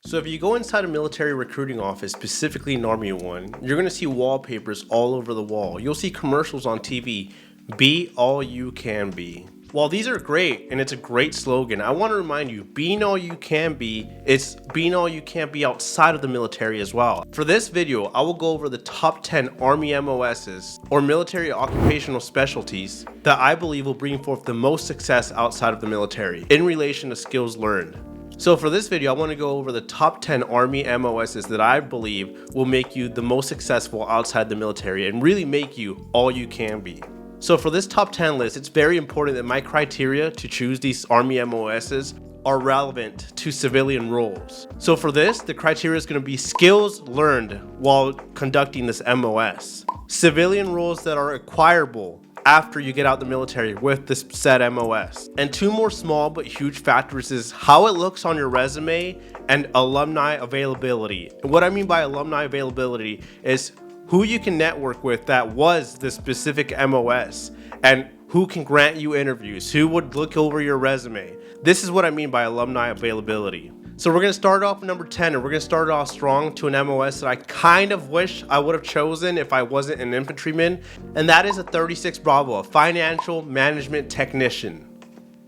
So if you go inside a military recruiting office, specifically an Army one, you're going to see wallpapers all over the wall. You'll see commercials on TV, be all you can be. While these are great and it's a great slogan, I want to remind you, being all you can be, it's being all you can be outside of the military as well. For this video, I will go over the top 10 Army MOSs, or military occupational specialties, that I believe will bring forth the most success outside of the military in relation to skills learned. So for this video, I want to go over the top 10 Army MOSs that I believe will make you the most successful outside the military and really make you all you can be. So for this top 10 list, it's very important that my criteria to choose these Army MOSs are relevant to civilian roles. So for this, the criteria is going to be skills learned while conducting this MOS, civilian roles that are acquirable after you get out the military with this said MOS. And two more small but huge factors is how it looks on your resume and alumni availability. And what I mean by alumni availability is who you can network with that was the specific MOS and who can grant you interviews, who would look over your resume. This is what I mean by alumni availability. So we're going to start off with number 10, and we're going to start off strong to an MOS that I kind of wish I would have chosen if I wasn't an infantryman, and that is a 36 Bravo, a financial management technician.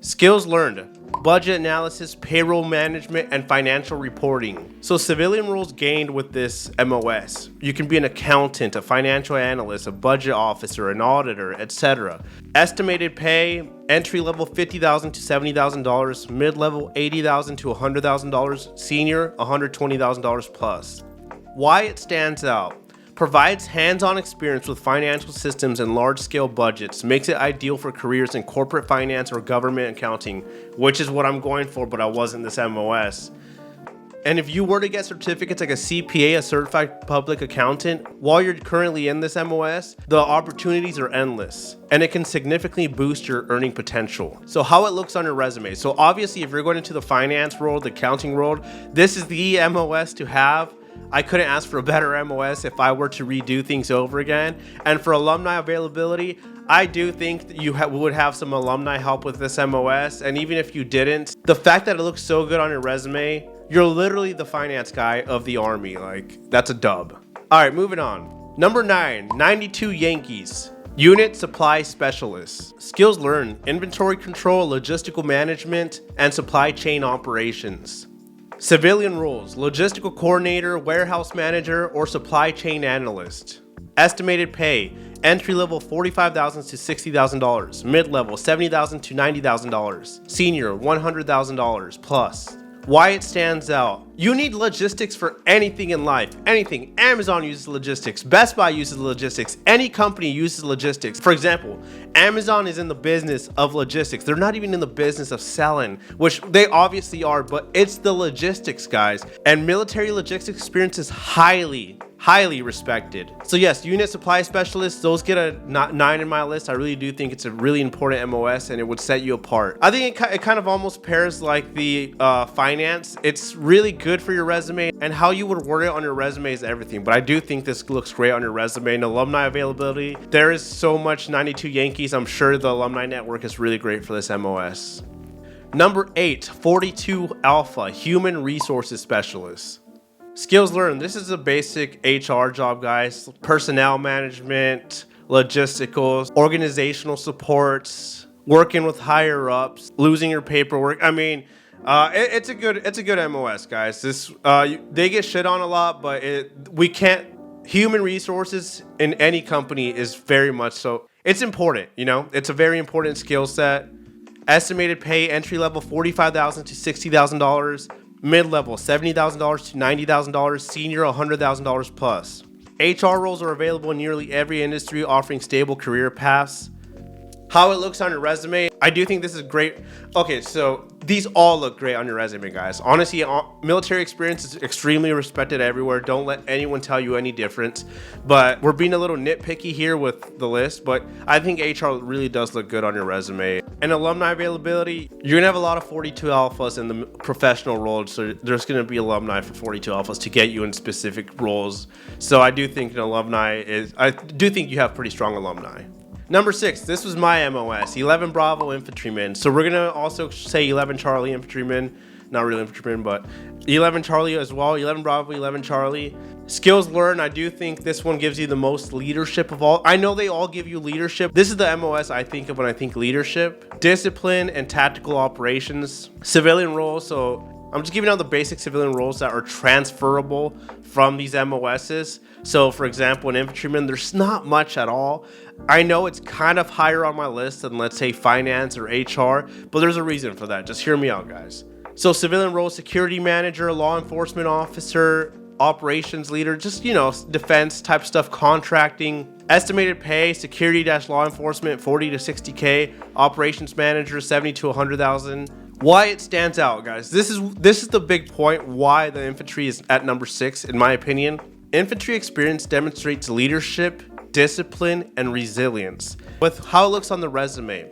Skills learned: budget analysis, payroll management, and financial reporting. So civilian roles gained with this MOS. You can be an accountant, a financial analyst, a budget officer, an auditor, etc. Estimated pay: entry level $50,000 to $70,000, mid level $80,000 to $100,000, senior $120,000 plus. Why it stands out: provides hands-on experience with financial systems and large-scale budgets, makes it ideal for careers in corporate finance or government accounting, which is what I'm going for, but I wasn't this MOS. And if you were to get certificates like a CPA, a certified public accountant, while you're currently in this MOS, the opportunities are endless, and it can significantly boost your earning potential. So how it looks on your resume. So obviously, if you're going into the finance world, the accounting world, this is the MOS to have. I couldn't ask for a better MOS if I were to redo things over again. And for alumni availability, I do think that you would have some alumni help with this MOS. And even if you didn't, the fact that it looks so good on your resume, you're literally the finance guy of the Army. Like, that's a dub. All right, moving on. Number 9, 92 Yankees. Unit Supply Specialist. Skills learned: inventory control, logistical management, and supply chain operations. Civilian roles: logistical coordinator, warehouse manager, or supply chain analyst. Estimated pay: entry level $45,000 to $60,000, mid level $70,000 to $90,000, senior $100,000 plus. Why it stands out: you need logistics for anything in life. Anything. Amazon uses logistics. Best Buy uses logistics. Any company uses logistics. For example, Amazon is in the business of logistics. They're not even in the business of selling, which they obviously are, but it's the logistics, guys. And military logistics experience is highly respected. So yes, unit supply specialists, those get a 9 in my list. I really do think it's a really important MOS, and it would set you apart. I think it kind of almost pairs like the finance. It's really good for your resume, and how you would word it on your resume is everything. But I do think this looks great on your resume. And alumni availability, there is so much 92 Yankees. I'm sure the alumni network is really great for this MOS. Number 8, 42 Alpha, human resources specialist. Skills learned: this is a basic HR job, guys. Personnel management, logisticals, organizational supports, working with higher ups, losing your paperwork. I mean, it's a good MOS, guys. This they get shit on a lot, but we can't. Human resources in any company is very much so. It's important, you know. It's a very important skill set. Estimated pay: entry level $45,000 to $60,000. Mid-level $70,000 to $90,000, senior $100,000 plus. HR roles are available in nearly every industry, offering stable career paths. How it looks on your resume, I do think this is great. Okay, so these all look great on your resume, guys. Honestly, military experience is extremely respected everywhere. Don't let anyone tell you any different. But we're being a little nitpicky here with the list, but I think HR really does look good on your resume. And alumni availability, you're gonna have a lot of 42 alphas in the professional roles, so there's gonna be alumni for 42 alphas to get you in specific roles. So I do think I do think you have pretty strong alumni. Number 6, this was my MOS, 11 Bravo Infantryman. So we're gonna also say 11 Charlie Infantryman. not really infantryman, but 11 Charlie as well, 11 Bravo, 11 Charlie. Skills learned, I do think this one gives you the most leadership of all. I know they all give you leadership. This is the MOS I think of when I think leadership. Discipline and tactical operations. Civilian roles, so I'm just giving out the basic civilian roles that are transferable from these MOSs. So for example, in infantryman, there's not much at all. I know it's kind of higher on my list than, let's say, finance or HR, but there's a reason for that. Just hear me out, guys. So civilian role, security manager, law enforcement officer, operations leader, just, you know, defense type stuff, contracting. Estimated pay, security-law enforcement, 40 to 60K. Operations manager, 70 to 100,000. Why it stands out, guys. This is the big point why the infantry is at number 6, in my opinion. Infantry experience demonstrates leadership, discipline, and resilience. With how it looks on the resume,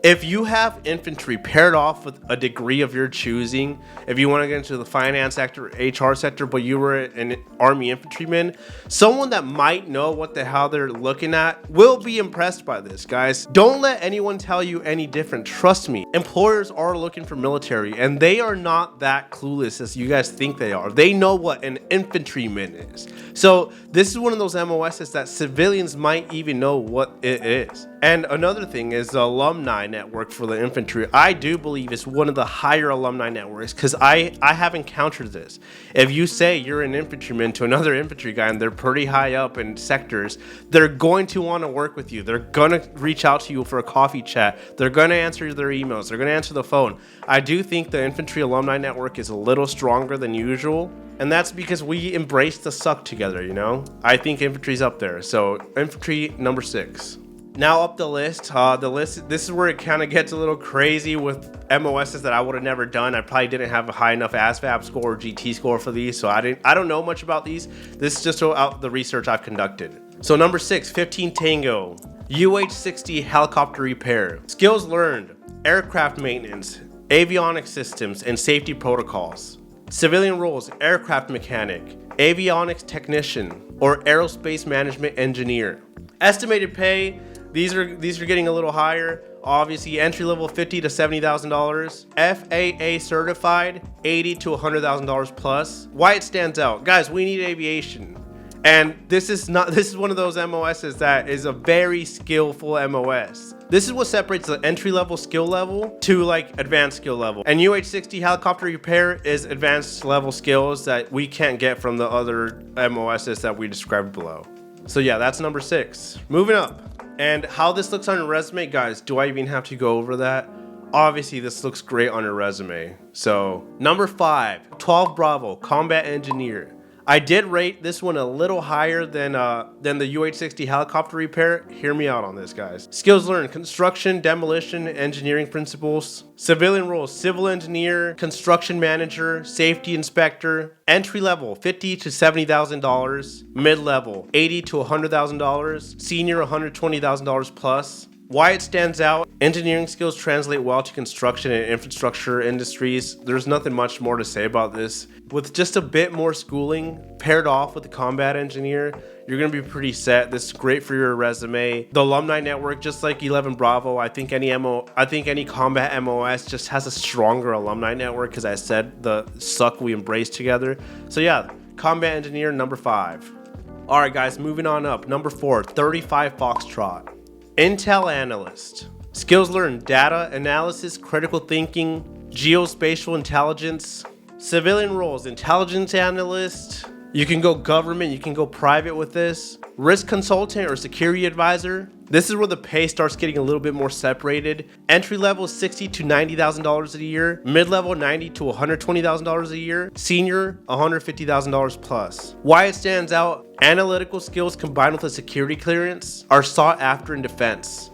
if you have infantry paired off with a degree of your choosing, if you want to get into the finance sector, HR sector, but you were an army infantryman, someone that might know what the hell they're looking at will be impressed by this, guys. Don't let anyone tell you any different. Trust me, employers are looking for military, and they are not that clueless as you guys think they are. They know what an infantryman is. So this is one of those MOSs that civilians might even know what it is. And another thing is the alumni network for the infantry. I do believe it's one of the higher alumni networks because I have encountered this. If you say you're an infantryman to another infantry guy and they're pretty high up in sectors, they're going to want to work with you. They're going to reach out to you for a coffee chat. They're going to answer their emails. They're going to answer the phone. I do think the infantry alumni network is a little stronger than usual. And that's because we embrace the suck together, you know? I think infantry's up there. So infantry number 6. Now up the list, this is where it kind of gets a little crazy with MOSs that I would have never done. I probably didn't have a high enough ASVAB score or GT score for these, so I don't know much about these. This is just the research I've conducted. So number 6, 15 Tango, UH-60 helicopter repair. Skills learned, aircraft maintenance, avionics systems, and safety protocols. Civilian roles, aircraft mechanic, avionics technician, or aerospace management engineer. Estimated pay, these are getting a little higher. Obviously, entry level $50,000 to $70,000. FAA certified $80,000 to $100,000 plus. Why it stands out, guys? We need aviation, and this is one of those MOSs that is a very skillful MOS. This is what separates the entry level skill level to like advanced skill level. And UH-60 helicopter repair is advanced level skills that we can't get from the other MOSs that we described below. So yeah, that's number 6. Moving up. And how this looks on your resume, guys, do I even have to go over that? Obviously, this looks great on your resume. So number 5, 12 Bravo, combat engineer. I did rate this one a little higher than the UH-60 helicopter repair. Hear me out on this, guys. Skills learned, construction, demolition, engineering principles. Civilian roles, civil engineer, construction manager, safety inspector. Entry level, $50,000 to $70,000. Mid level, $80,000 to $100,000. Senior, $120,000 plus. Why it stands out, engineering skills translate well to construction and infrastructure industries. There's nothing much more to say about this. With just a bit more schooling paired off with a combat engineer, you're going to be pretty set. This is great for your resume. The alumni network, just like 11 Bravo, I think any combat MOS just has a stronger alumni network because I said the suck we embrace together. So yeah, combat engineer number 5. All right, guys, moving on up. Number 4, 35 Foxtrot. Intel Analyst. Skills learned, data analysis, critical thinking, geospatial intelligence. Civilian roles, intelligence analyst. You can go government, you can go private with this. Risk consultant or security advisor. This is where the pay starts getting a little bit more separated. Entry level $60,000 to $90,000 a year. Mid level $90,000 to $120,000 a year. Senior $150,000 plus. Why it stands out, analytical skills combined with a security clearance are sought after in defense.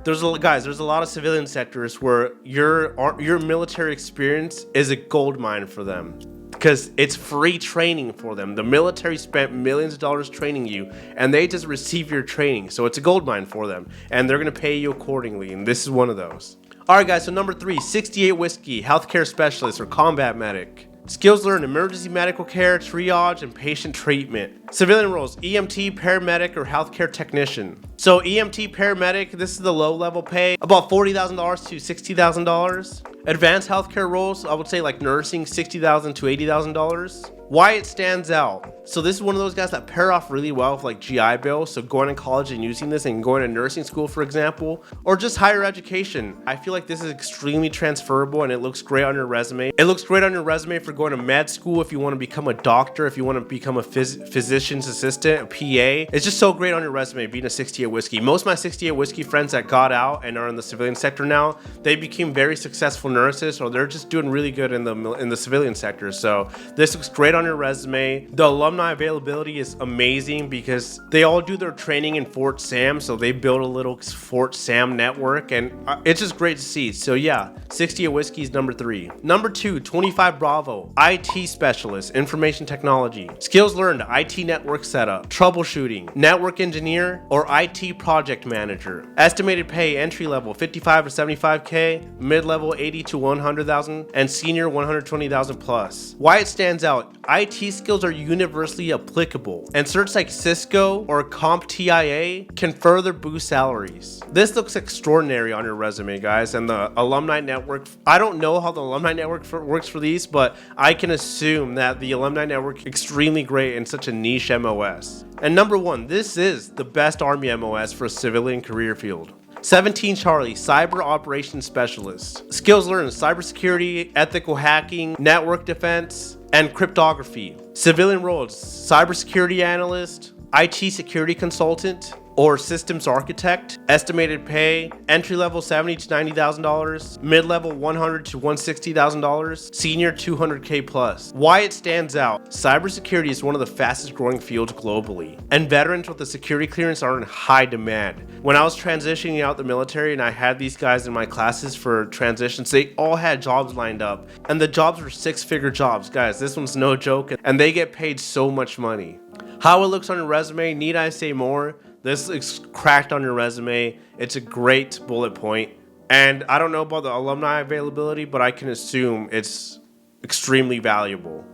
There's a lot of civilian sectors where your military experience is a gold mine for them because it's free training for them. The military spent millions of dollars training you, and they just receive your training. So it's a gold mine for them, and they're going to pay you accordingly, and this is one of those. All right, guys, so number 3, 68 Whiskey, healthcare specialist or combat medic. Skills learned, emergency medical care, triage, and patient treatment. Civilian roles, EMT, paramedic, or healthcare technician. So EMT paramedic, this is the low level pay, about $40,000 to $60,000. Advanced healthcare roles, I would say like nursing, $60,000 to $80,000. Why it stands out. So this is one of those guys that pair off really well with like GI Bill. So going to college and using this and going to nursing school, for example, or just higher education. I feel like this is extremely transferable and it looks great on your resume. It looks great on your resume for going to med school if you want to become a doctor, if you want to become a physician's assistant, a PA. It's just so great on your resume being a 68 Whiskey. Most of my 68 Whiskey friends that got out and are in the civilian sector now, they became very successful nurses, or they're just doing really good in the civilian sector. So this looks great on your resume. The alumni availability is amazing because they all do their training in Fort Sam, so they build a little Fort Sam network, and it's just great to see. So yeah, 68 Whiskey is number 3. Number 2, 25 Bravo, IT specialist, information technology. Skills learned, IT network setup, troubleshooting, network engineer, or IT project manager. Estimated pay, entry level 55 to 75K, mid-level 80 to 100,000, and senior 120,000 plus. Why it stands out, IT skills are universally applicable, and certs like Cisco or CompTIA can further boost salaries. This looks extraordinary on your resume, guys, and the alumni network, I don't know how the alumni network works for these, but I can assume that the alumni network is extremely great in such a niche MOS. And number 1, this is the best Army MOS for a civilian career field. 17 Charlie, Cyber Operations Specialist. Skills learned, cybersecurity, ethical hacking, network defense, and cryptography. Civilian roles, cybersecurity analyst, IT security consultant, or systems architect. Estimated pay, entry level $70,000 to $90,000, mid level $100,000 to $160,000, senior $200K plus. Why it stands out, cybersecurity is one of the fastest growing fields globally, and veterans with a security clearance are in high demand. When I was transitioning out the military and I had these guys in my classes for transitions, they all had jobs lined up, and the jobs were 6-figure jobs. Guys, this one's no joke, and they get paid so much money. How it looks on your resume, need I say more? This is cracked on your resume. It's a great bullet point. And I don't know about the alumni availability, but I can assume it's extremely valuable.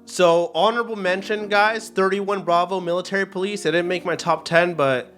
So honorable mention, guys, 31 Bravo military police. It didn't make my top 10, but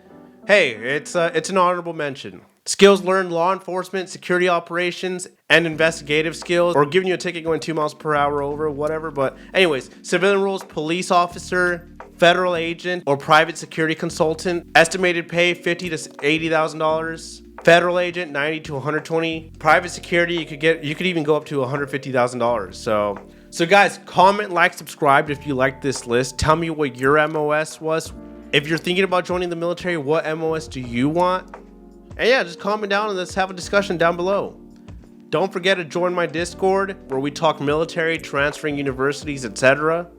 hey, it's an honorable mention. Skills learned, law enforcement, security operations, and investigative skills, or giving you a ticket going 2 miles per hour over, whatever. But anyways, civilian roles, police officer, federal agent, or private security consultant. Estimated pay $50,000 to $80,000. Federal agent 90 to 120. Private security, you could even go up to $150,000. So guys, comment, like, subscribe if you like this list. Tell me what your MOS was. If you're thinking about joining the military, what MOS do you want? And yeah, just comment down and let's have a discussion down below. Don't forget to join my Discord where we talk military, transferring universities, etc.